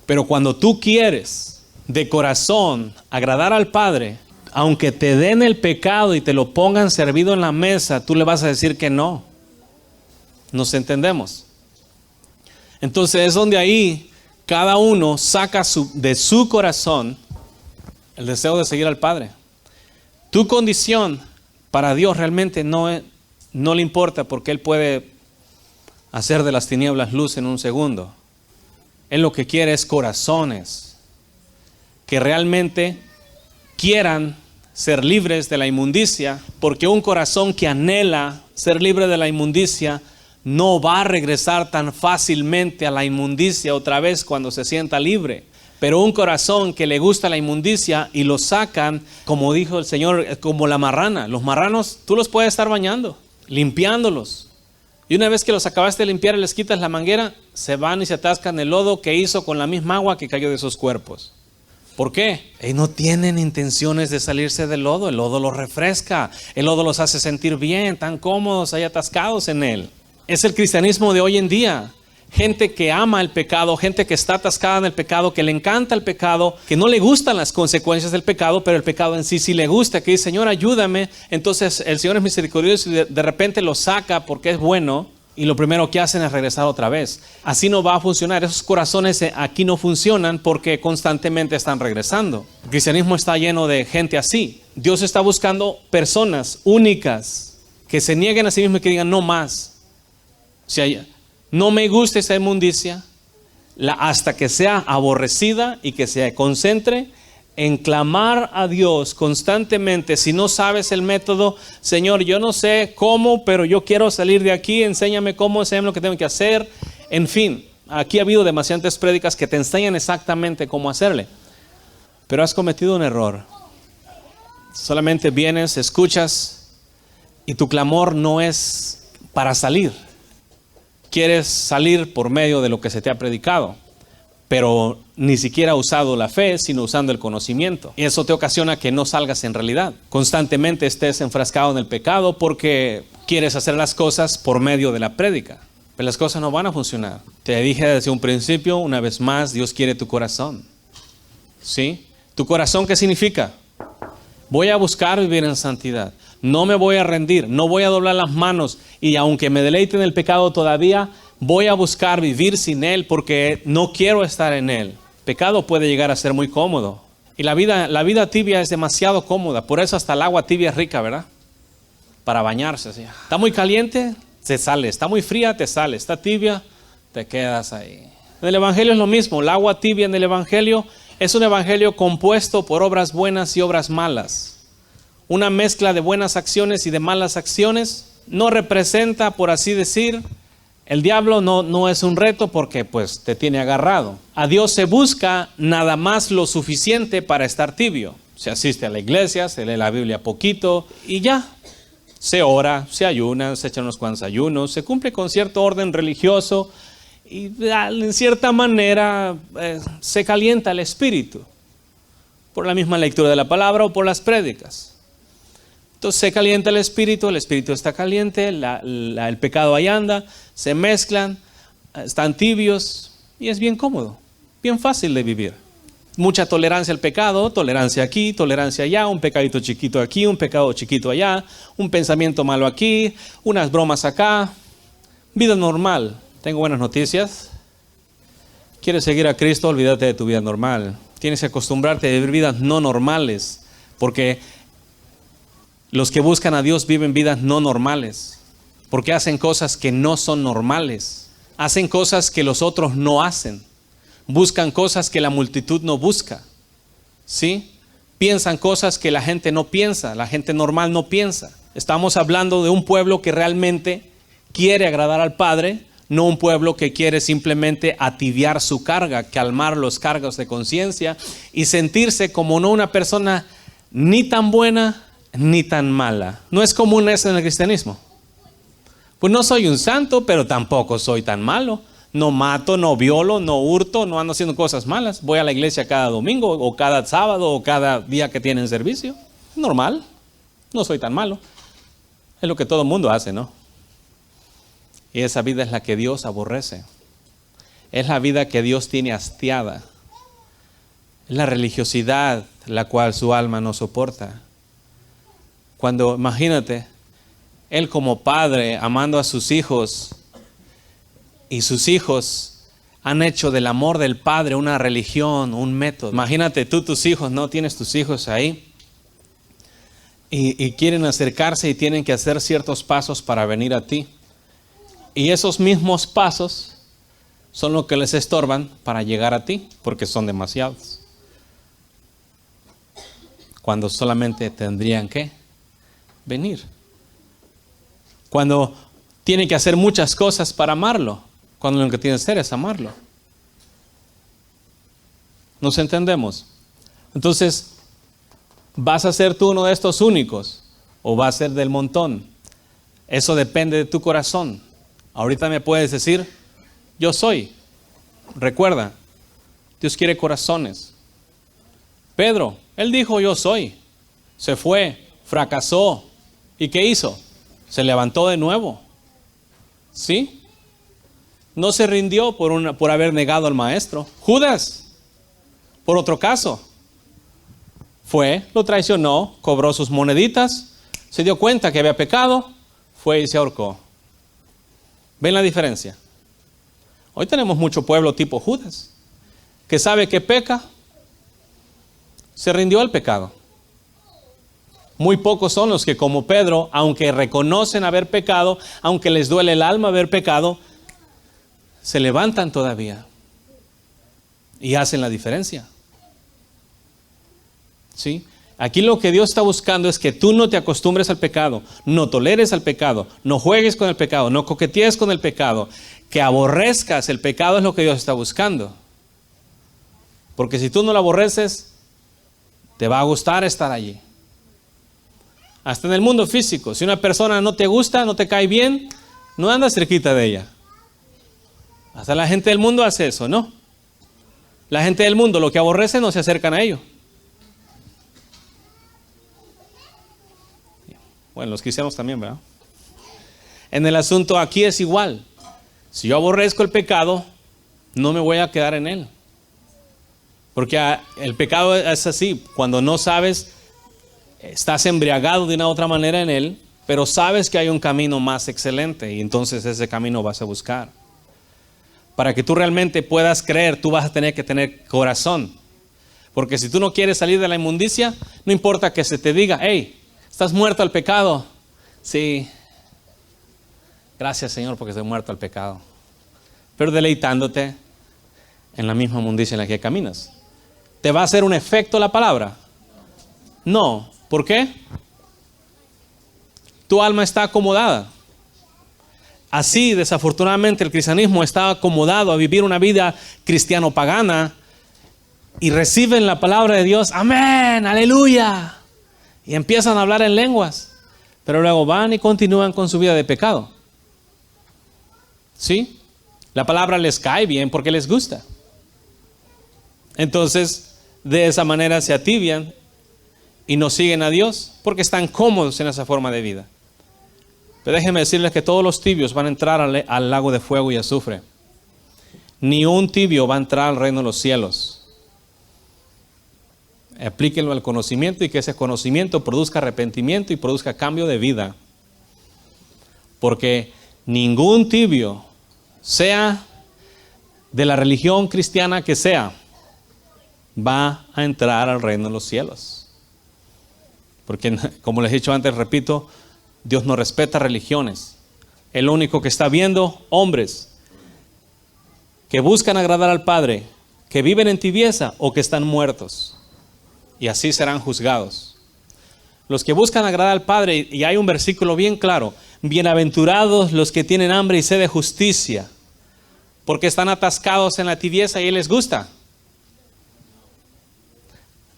Pero cuando tú quieres de corazón agradar al Padre, aunque te den el pecado y te lo pongan servido en la mesa, tú le vas a decir que no. ¿Nos entendemos? Entonces es donde ahí cada uno saca de su corazón el deseo de seguir al Padre. Tu condición para Dios realmente no le importa, porque Él puede hacer de las tinieblas luz en un segundo. Él lo que quiere es corazones que realmente quieran ser libres de la inmundicia, porque un corazón que anhela ser libre de la inmundicia no va a regresar tan fácilmente a la inmundicia otra vez cuando se sienta libre. Pero un corazón que le gusta la inmundicia y lo sacan, como dijo el Señor, como la marrana. Los marranos, tú los puedes estar bañando, limpiándolos. Y una vez que los acabaste de limpiar y les quitas la manguera, se van y se atascan el lodo que hizo con la misma agua que cayó de sus cuerpos. ¿Por qué? Ellos no tienen intenciones de salirse del lodo. El lodo los refresca. El lodo los hace sentir bien, tan cómodos ahí atascados en él. Es el cristianismo de hoy en día. Gente que ama el pecado, gente que está atascada en el pecado, que le encanta el pecado, que no le gustan las consecuencias del pecado, pero el pecado en sí le gusta, que dice, Señor, ayúdame. Entonces el Señor es misericordioso y de repente lo saca porque es bueno, y lo primero que hacen es regresar otra vez. Así no va a funcionar. Esos corazones aquí no funcionan porque constantemente están regresando. El cristianismo está lleno de gente así. Dios está buscando personas únicas que se nieguen a sí mismos y que digan no más. O sea, no me gusta esa inmundicia, hasta que sea aborrecida y que se concentre en clamar a Dios constantemente. Si no sabes el método, Señor, yo no sé cómo, pero yo quiero salir de aquí, enséñame cómo, enséñame lo que tengo que hacer. En fin, aquí ha habido demasiadas prédicas que te enseñan exactamente cómo hacerle. Pero has cometido un error. Solamente vienes, escuchas y tu clamor no es para salir. Quieres salir por medio de lo que se te ha predicado. pero ni siquiera usado la fe, sino usando el conocimiento. Y eso te ocasiona que no salgas en realidad. Constantemente estés enfrascado en el pecado porque quieres hacer las cosas por medio de la prédica. Pero las cosas no van a funcionar. Te dije desde un principio, una vez más, Dios quiere tu corazón. ¿Sí? ¿Tu corazón qué significa? Voy a buscar vivir en santidad. No me voy a rendir, no voy a doblar las manos. Y aunque me deleite en el pecado todavía, voy a buscar vivir sin él porque no quiero estar en él. Pecado puede llegar a ser muy cómodo. Y la vida tibia es demasiado cómoda. Por eso hasta el agua tibia es rica, ¿verdad? Para bañarse. ¿Sí? Está muy caliente, te sale. Está muy fría, te sale. Está tibia, te quedas ahí. En el evangelio es lo mismo. El agua tibia en el evangelio es un evangelio compuesto por obras buenas y obras malas. Una mezcla de buenas acciones y de malas acciones. No representa, por así decir, el diablo no es un reto porque pues te tiene agarrado. A Dios se busca nada más lo suficiente para estar tibio. Se asiste a la iglesia, se lee la Biblia poquito y ya. Se ora, se ayuna, se echan unos cuantos ayunos, se cumple con cierto orden religioso y en cierta manera se calienta el espíritu por la misma lectura de la palabra o por las prédicas. Entonces se calienta el espíritu está caliente, el pecado ahí anda, se mezclan, están tibios y es bien cómodo, bien fácil de vivir. Mucha tolerancia al pecado, tolerancia aquí, tolerancia allá, un pecadito chiquito aquí, un pecado chiquito allá, un pensamiento malo aquí, unas bromas acá. Vida normal. Tengo buenas noticias. ¿Quieres seguir a Cristo? Olvídate de tu vida normal. Tienes que acostumbrarte a vivir vidas no normales, porque los que buscan a Dios viven vidas no normales, porque hacen cosas que no son normales, hacen cosas que los otros no hacen, buscan cosas que la multitud no busca, ¿sí? Piensan cosas que la gente no piensa, la gente normal no piensa. Estamos hablando de un pueblo que realmente quiere agradar al Padre, no un pueblo que quiere simplemente ativiar su carga, calmar los cargos de conciencia y sentirse como no una persona ni tan buena ni tan mala. No es común eso en el cristianismo. Pues no soy un santo, pero tampoco soy tan malo. No mato, no violo, no hurto, no ando haciendo cosas malas. Voy a la iglesia cada domingo o cada sábado o cada día que tienen servicio. Normal, no soy tan malo. Es lo que todo el mundo hace, ¿no? Y esa vida es la que Dios aborrece. Es la vida que Dios tiene hastiada. Es la religiosidad la cual su alma no soporta. Cuando, imagínate, Él como padre amando a sus hijos y sus hijos han hecho del amor del Padre una religión, un método. Imagínate tú, tus hijos, no tienes tus hijos ahí y quieren acercarse y tienen que hacer ciertos pasos para venir a ti. Y esos mismos pasos son lo que les estorban para llegar a ti, porque son demasiados. Cuando solamente tendrían que venir. Cuando tienen que hacer muchas cosas para amarlo, cuando lo que tienen que hacer es amarlo. ¿Nos entendemos? Entonces, ¿vas a ser tú uno de estos únicos o vas a ser del montón? Eso depende de tu corazón. Ahorita me puedes decir, yo soy. Recuerda, Dios quiere corazones. Pedro, él dijo, yo soy. Se fue, fracasó. ¿Y qué hizo? Se levantó de nuevo. ¿Sí? No se rindió por haber negado al maestro. Judas, por otro caso, fue, lo traicionó, cobró sus moneditas, se dio cuenta que había pecado, fue y se ahorcó. ¿Ven la diferencia? Hoy tenemos mucho pueblo tipo Judas, que sabe que peca, se rindió al pecado. Muy pocos son los que, como Pedro, aunque reconocen haber pecado, aunque les duele el alma haber pecado, se levantan todavía y hacen la diferencia. ¿Sí? Aquí lo que Dios está buscando es que tú no te acostumbres al pecado, no toleres al pecado, no juegues con el pecado, no coquetees con el pecado, que aborrezcas el pecado es lo que Dios está buscando. Porque si tú no lo aborreces, te va a gustar estar allí. Hasta en el mundo físico, si una persona no te gusta, no te cae bien, no andas cerquita de ella. Hasta la gente del mundo hace eso, ¿no? La gente del mundo, lo que aborrece, no se acercan a ello. Bueno, los cristianos también, ¿verdad? En el asunto aquí es igual. Si yo aborrezco el pecado, no me voy a quedar en él. Porque el pecado es así. Cuando no sabes, estás embriagado de una u otra manera en él, pero sabes que hay un camino más excelente y entonces ese camino vas a buscar. Para que tú realmente puedas creer, tú vas a tener que tener corazón. Porque si tú no quieres salir de la inmundicia, no importa que se te diga, hey, estás muerto al pecado. Sí, gracias Señor porque estoy muerto al pecado. Pero deleitándote en la misma inmundicia en la que caminas. ¿Te va a hacer un efecto la palabra? No. ¿Por qué? Tu alma está acomodada. Así, desafortunadamente, el cristianismo está acomodado a vivir una vida cristiano-pagana y reciben la palabra de Dios, amén, aleluya, y empiezan a hablar en lenguas, pero luego van y continúan con su vida de pecado. ¿Sí? La palabra les cae bien porque les gusta. Entonces, de esa manera se atibian y no siguen a Dios porque están cómodos en esa forma de vida. Pero déjenme decirles que todos los tibios van a entrar al lago de fuego y azufre. Ni un tibio va a entrar al reino de los cielos. Aplíquenlo al conocimiento y que ese conocimiento produzca arrepentimiento y produzca cambio de vida. Porque ningún tibio, sea de la religión cristiana que sea, va a entrar al reino de los cielos. Porque, como les he dicho antes, repito, Dios no respeta religiones. El único que está viendo, hombres que buscan agradar al Padre, que viven en tibieza o que están muertos. Y así serán juzgados. Los que buscan agradar al Padre, y hay un versículo bien claro, bienaventurados los que tienen hambre y sed de justicia, porque están atascados en la tibieza y Él les gusta.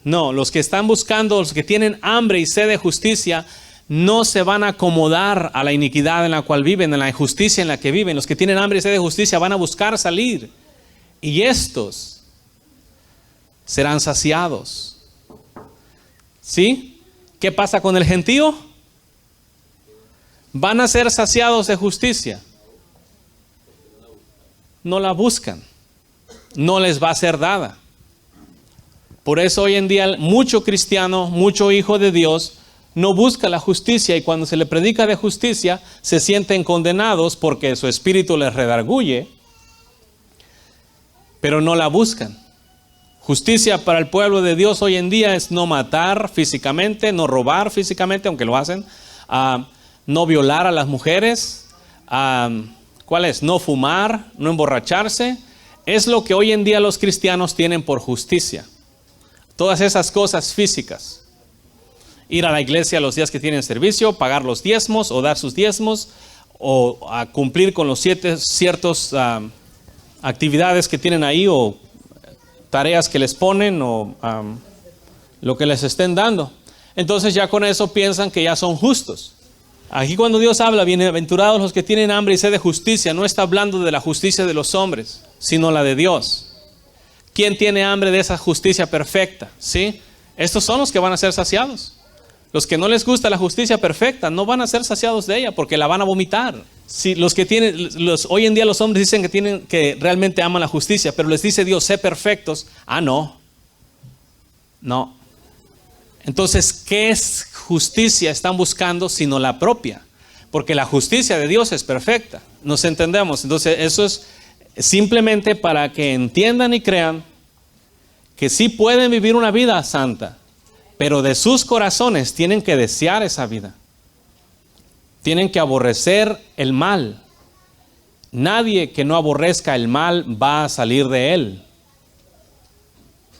No, los que están buscando, los que tienen hambre y sed de justicia, no se van a acomodar a la iniquidad en la cual viven, en la injusticia en la que viven. Los que tienen hambre y sed de justicia van a buscar salir. Y estos serán saciados. ¿Sí? ¿Qué pasa con el gentío? Van a ser saciados de justicia. No la buscan. No les va a ser dada. Por eso hoy en día mucho cristiano, mucho hijo de Dios, no busca la justicia y cuando se le predica de justicia se sienten condenados porque su espíritu les redarguye, pero no la buscan. Justicia para el pueblo de Dios hoy en día es no matar físicamente, no robar físicamente, aunque lo hacen, no violar a las mujeres, ¿cuál es? No fumar, no emborracharse. Es lo que hoy en día los cristianos tienen por justicia. Todas esas cosas físicas. Ir a la iglesia los días que tienen servicio, pagar los diezmos o dar sus diezmos o cumplir con los ciertos actividades que tienen ahí o tareas que les ponen o lo que les estén dando. Entonces ya con eso piensan que ya son justos. Aquí cuando Dios habla, bienaventurados los que tienen hambre y sed de justicia, no está hablando de la justicia de los hombres, sino la de Dios. ¿Quién tiene hambre de esa justicia perfecta? ¿Sí? Estos son los que van a ser saciados. Los que no les gusta la justicia perfecta no van a ser saciados de ella porque la van a vomitar. Si los que tienen, hoy en día los hombres dicen que realmente aman la justicia, pero les dice Dios, sé perfectos. No. Entonces, ¿qué justicia están buscando sino la propia? Porque la justicia de Dios es perfecta. ¿Nos entendemos? Entonces, eso es simplemente para que entiendan y crean que sí pueden vivir una vida santa. Pero de sus corazones tienen que desear esa vida. Tienen que aborrecer el mal. Nadie que no aborrezca el mal va a salir de él.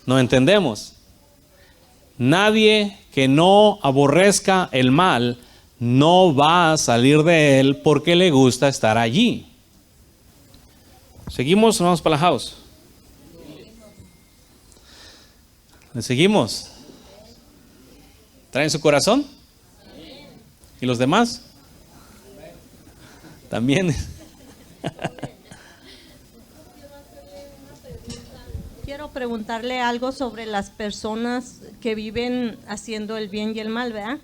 ¿No entendemos? Nadie que no aborrezca el mal no va a salir de él porque le gusta estar allí. ¿Seguimos o vamos para la house? ¿Le seguimos? ¿Traen su corazón? ¿Y los demás? También. Quiero preguntarle algo sobre las personas que viven haciendo el bien y el mal, ¿verdad?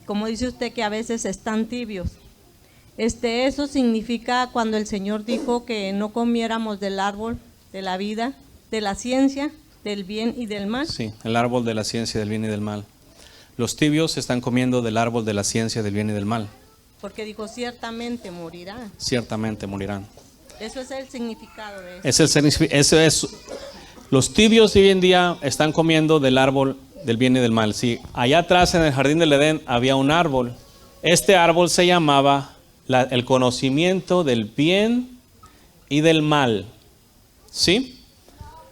Como dice usted que a veces están tibios. Eso significa cuando el Señor dijo que no comiéramos del árbol de la vida, de la ciencia, del bien y del mal. Sí, el árbol de la ciencia del bien y del mal. Los tibios están comiendo del árbol de la ciencia del bien y del mal. Porque dijo, ciertamente morirán. Ciertamente morirán. Eso es el significado de eso. Los tibios de hoy en día están comiendo del árbol del bien y del mal. Sí, allá atrás en el jardín del Edén había un árbol. Este árbol se llamaba el conocimiento del bien y del mal. ¿Sí?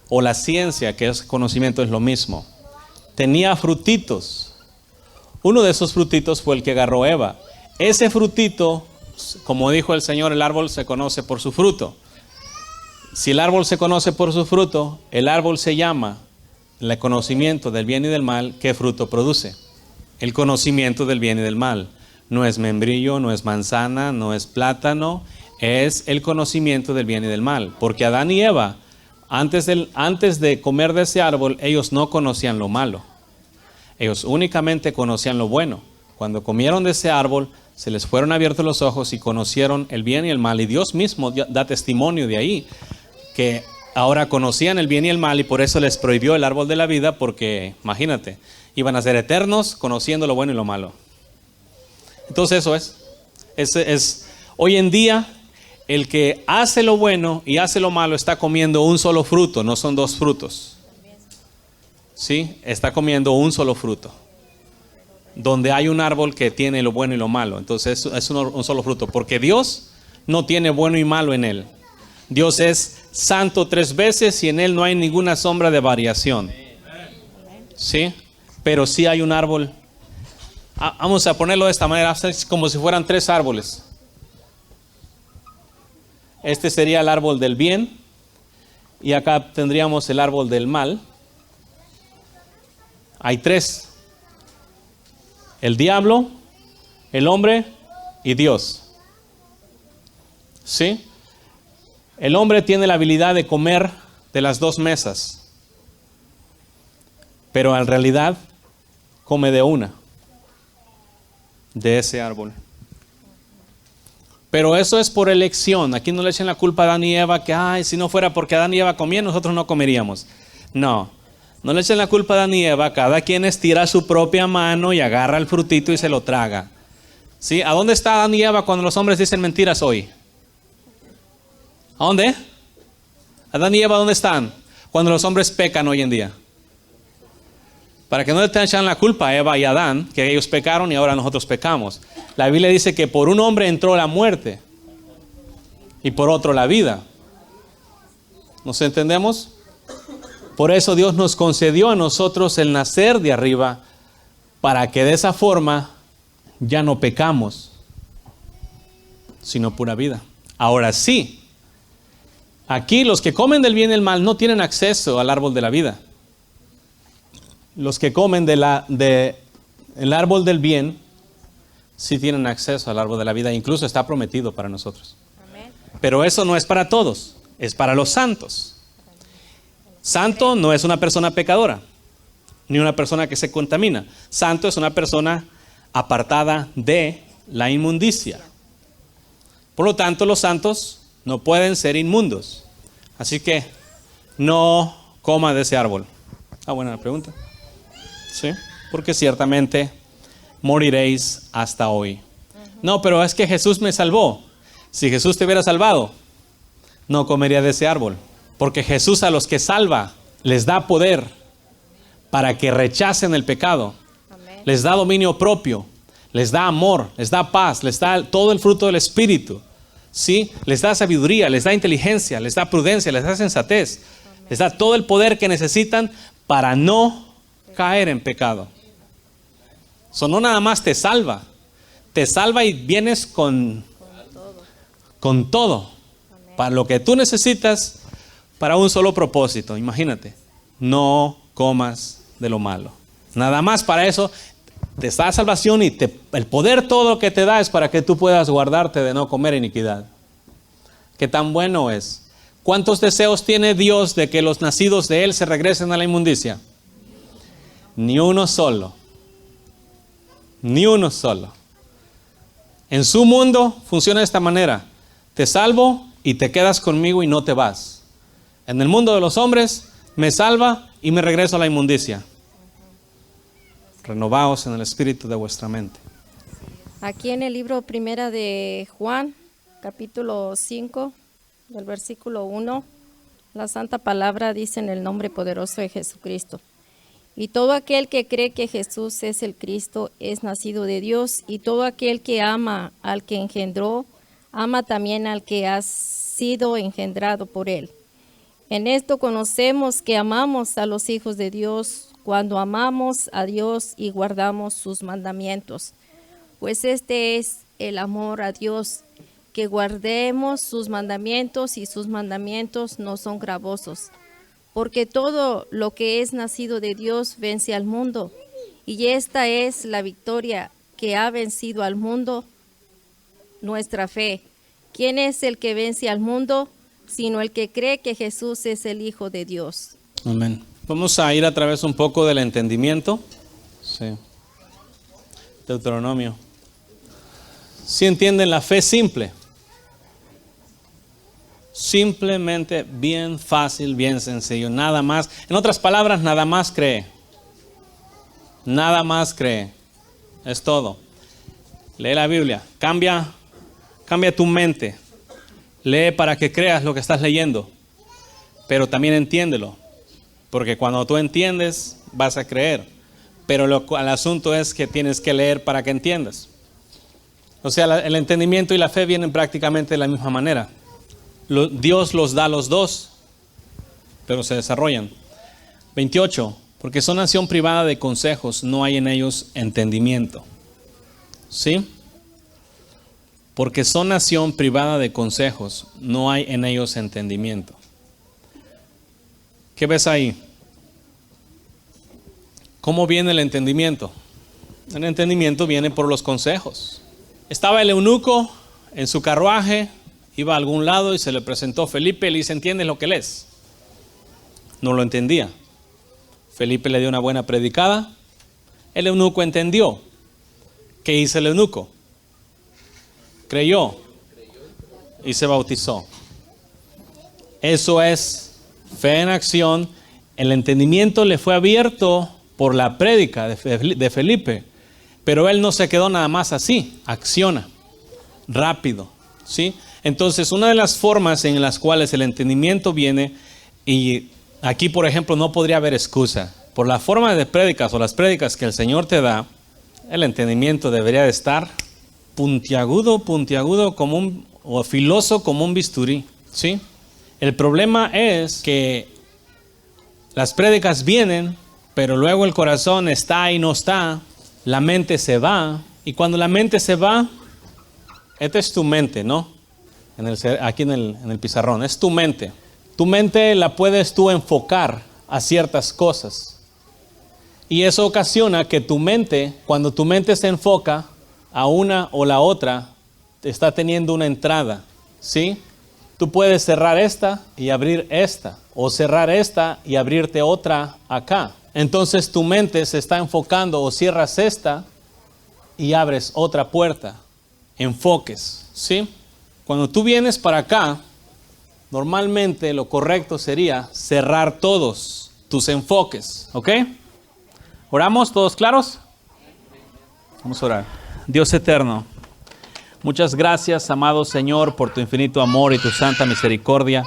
O la ciencia, que es conocimiento, es lo mismo. Tenía frutitos. Uno de esos frutitos fue el que agarró Eva. Ese frutito, como dijo el Señor, el árbol se conoce por su fruto. Si el árbol se conoce por su fruto, el árbol se llama el conocimiento del bien y del mal. ¿Qué fruto produce? El conocimiento del bien y del mal. No es membrillo, no es manzana, no es plátano, es el conocimiento del bien y del mal. Porque Adán y Eva, antes de comer de ese árbol, ellos no conocían lo malo. Ellos únicamente conocían lo bueno. Cuando comieron de ese árbol, se les fueron abiertos los ojos y conocieron el bien y el mal. Y Dios mismo da testimonio de ahí, que ahora conocían el bien y el mal, y por eso les prohibió el árbol de la vida, porque, imagínate, iban a ser eternos conociendo lo bueno y lo malo. Entonces eso es hoy en día, el que hace lo bueno y hace lo malo está comiendo un solo fruto, no son dos frutos. ¿Sí? Está comiendo un solo fruto, donde hay un árbol que tiene lo bueno y lo malo. Entonces es un solo fruto, porque Dios no tiene bueno y malo en él. Dios es santo 3 veces y en él no hay ninguna sombra de variación. ¿Sí? Pero sí hay un árbol. Vamos a ponerlo de esta manera, como si fueran 3 árboles. Este sería el árbol del bien, y acá tendríamos el árbol del mal. Hay 3. El diablo, el hombre y Dios. ¿Sí? El hombre tiene la habilidad de comer de las 2 mesas, pero en realidad come de una, de ese árbol. Pero eso es por elección. Aquí no le echen la culpa a Adán y Eva, que si no fuera porque Adán y Eva comían, nosotros no comeríamos. No le echen la culpa a Adán y Eva. Cada quien estira su propia mano y agarra el frutito y se lo traga. ¿Sí? ¿A dónde está Adán y Eva cuando los hombres dicen mentiras hoy? ¿A dónde? Adán y Eva, ¿dónde están cuando los hombres pecan hoy en día? Para que no le echen la culpa a Eva y a Adán, que ellos pecaron y ahora nosotros pecamos. La Biblia dice que por un hombre entró la muerte y por otro la vida. ¿Nos entendemos? Por eso Dios nos concedió a nosotros el nacer de arriba, para que de esa forma ya no pecamos, sino pura vida. Ahora sí, aquí los que comen del bien y del mal no tienen acceso al árbol de la vida. Los que comen el árbol del bien sí tienen acceso al árbol de la vida, incluso está prometido para nosotros. Amén. Pero eso no es para todos, es para los santos. Santo no es una persona pecadora, ni una persona que se contamina. Santo es una persona apartada de la inmundicia. Por lo tanto, los santos no pueden ser inmundos. Así que no coma de ese árbol. Buena pregunta. ¿Sí? Porque ciertamente moriréis hasta hoy. No, pero es que Jesús me salvó. Si Jesús te hubiera salvado, no comería de ese árbol. Porque Jesús a los que salva les da poder para que rechacen el pecado. Amén. Les da dominio propio, les da amor, les da paz, les da todo el fruto del Espíritu. ¿Sí? Les da sabiduría, les da inteligencia, les da prudencia, les da sensatez. Amén. Les da todo el poder que necesitan para no caer en pecado. Eso no nada más te salva y vienes con todo. Amén. Para lo que tú necesitas, para un solo propósito. Imagínate, no comas de lo malo. Nada más para eso te da salvación, y el poder todo lo que te da es para que tú puedas guardarte de no comer iniquidad. ¿Qué tan bueno es ¿Cuántos deseos tiene Dios de que los nacidos de Él se regresen a la inmundicia? Ni uno solo. Ni uno solo. En su mundo funciona de esta manera. Te salvo y te quedas conmigo y no te vas. En el mundo de los hombres, me salva y me regreso a la inmundicia. Renovaos en el espíritu de vuestra mente. Aquí en el libro primera de Juan, capítulo 5, del versículo 1, la santa palabra dice en el nombre poderoso de Jesucristo. Y todo aquel que cree que Jesús es el Cristo es nacido de Dios, y todo aquel que ama al que engendró, ama también al que ha sido engendrado por él. En esto conocemos que amamos a los hijos de Dios, cuando amamos a Dios y guardamos sus mandamientos. Pues este es el amor a Dios, que guardemos sus mandamientos, y sus mandamientos no son gravosos. Porque todo lo que es nacido de Dios vence al mundo, y esta es la victoria que ha vencido al mundo, nuestra fe. ¿Quién es el que vence al mundo? Sino el que cree que Jesús es el Hijo de Dios. Amén. Vamos a ir a través un poco del entendimiento. Sí. Deuteronomio. ¿Sí entienden la fe simple? Simplemente bien fácil, bien sencillo, nada más. En otras palabras, nada más cree. Nada más cree. Es todo. Lee la Biblia. Cambia tu mente. Lee para que creas lo que estás leyendo. Pero también entiéndelo. Porque cuando tú entiendes, vas a creer. Pero el asunto es que tienes que leer para que entiendas. O sea, el entendimiento y la fe vienen prácticamente de la misma manera. Dios los da a los dos, pero se desarrollan. 28. Porque son nación privada de consejos, no hay en ellos entendimiento. ¿Sí? Porque son nación privada de consejos, no hay en ellos entendimiento. ¿Qué ves ahí? ¿Cómo viene el entendimiento? El entendimiento viene por los consejos. Estaba el eunuco en su carruaje, iba a algún lado y se le presentó Felipe y le dice, ¿entiendes lo que lees? No lo entendía. Felipe le dio una buena predicada. El eunuco entendió. ¿Qué hizo el eunuco? Creyó y se bautizó. Eso es fe en acción. El entendimiento le fue abierto por la prédica de Felipe, pero él no se quedó nada más así, acciona rápido, ¿sí? Entonces, una de las formas en las cuales el entendimiento viene, y aquí, por ejemplo, no podría haber excusa, por la forma de prédicas o las prédicas que el Señor te da, el entendimiento debería de estar puntiagudo o filoso como un bisturí, ¿sí? El problema es que las prédicas vienen, pero luego el corazón está y no está, la mente se va, y cuando la mente se va, esta es tu mente, ¿no? Aquí en el pizarrón, es tu mente. Tu mente la puedes tú enfocar a ciertas cosas. Y eso ocasiona que tu mente, cuando tu mente se enfoca a una o la otra, está teniendo una entrada, ¿sí? Tú puedes cerrar esta y abrir esta, o cerrar esta y abrirte otra acá. Entonces tu mente se está enfocando, o cierras esta y abres otra puerta. Enfoques, ¿sí? Cuando tú vienes para acá, normalmente lo correcto sería cerrar todos tus enfoques, ¿ok? ¿Oramos? ¿Todos claros? Vamos a orar. Dios eterno, muchas gracias, amado Señor, por tu infinito amor y tu santa misericordia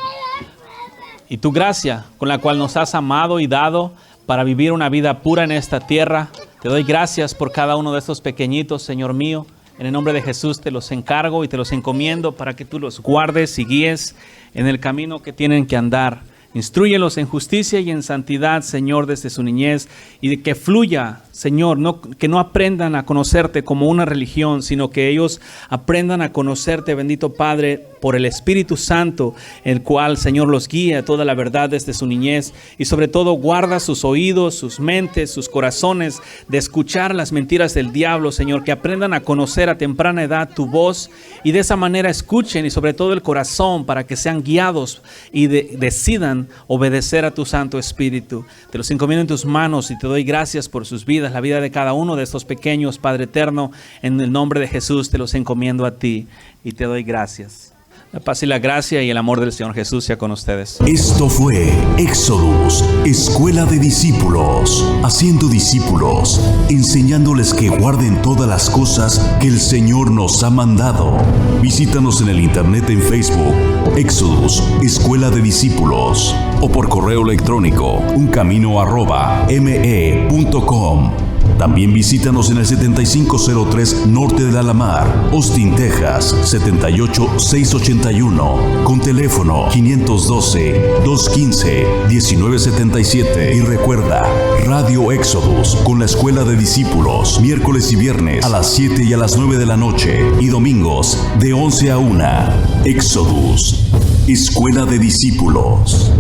y tu gracia con la cual nos has amado y dado para vivir una vida pura en esta tierra. Te doy gracias por cada uno de estos pequeñitos, Señor mío. En el nombre de Jesús te los encargo y te los encomiendo para que tú los guardes y guíes en el camino que tienen que andar. Instrúyelos en justicia y en santidad, Señor, desde su niñez, y de que fluya, Señor, que no aprendan a conocerte como una religión, sino que ellos aprendan a conocerte, bendito Padre, por el Espíritu Santo, el cual, Señor, los guía a toda la verdad desde su niñez y sobre todo guarda sus oídos, sus mentes, sus corazones de escuchar las mentiras del diablo, Señor, que aprendan a conocer a temprana edad tu voz y de esa manera escuchen y sobre todo el corazón para que sean guiados y decidan obedecer a tu Santo Espíritu. Te los encomiendo en tus manos y te doy gracias por sus vidas, la vida de cada uno de estos pequeños, Padre eterno, en el nombre de Jesús te los encomiendo a ti y te doy gracias. La paz y la gracia y el amor del Señor Jesús sea con ustedes. Esto fue Éxodus, Escuela de Discípulos, haciendo discípulos, enseñándoles que guarden todas las cosas que el Señor nos ha mandado. Visítanos en el internet en Facebook, Éxodus, Escuela de Discípulos, o por correo electrónico, uncamino@me.com. También visítanos en el 7503 Norte de Alamar, Austin, Texas, 78681, con teléfono 512-215-1977. Y recuerda, Radio Éxodus con la Escuela de Discípulos, miércoles y viernes a las 7 y a las 9 de la noche, y domingos de 11 a 1. Éxodus, Escuela de Discípulos.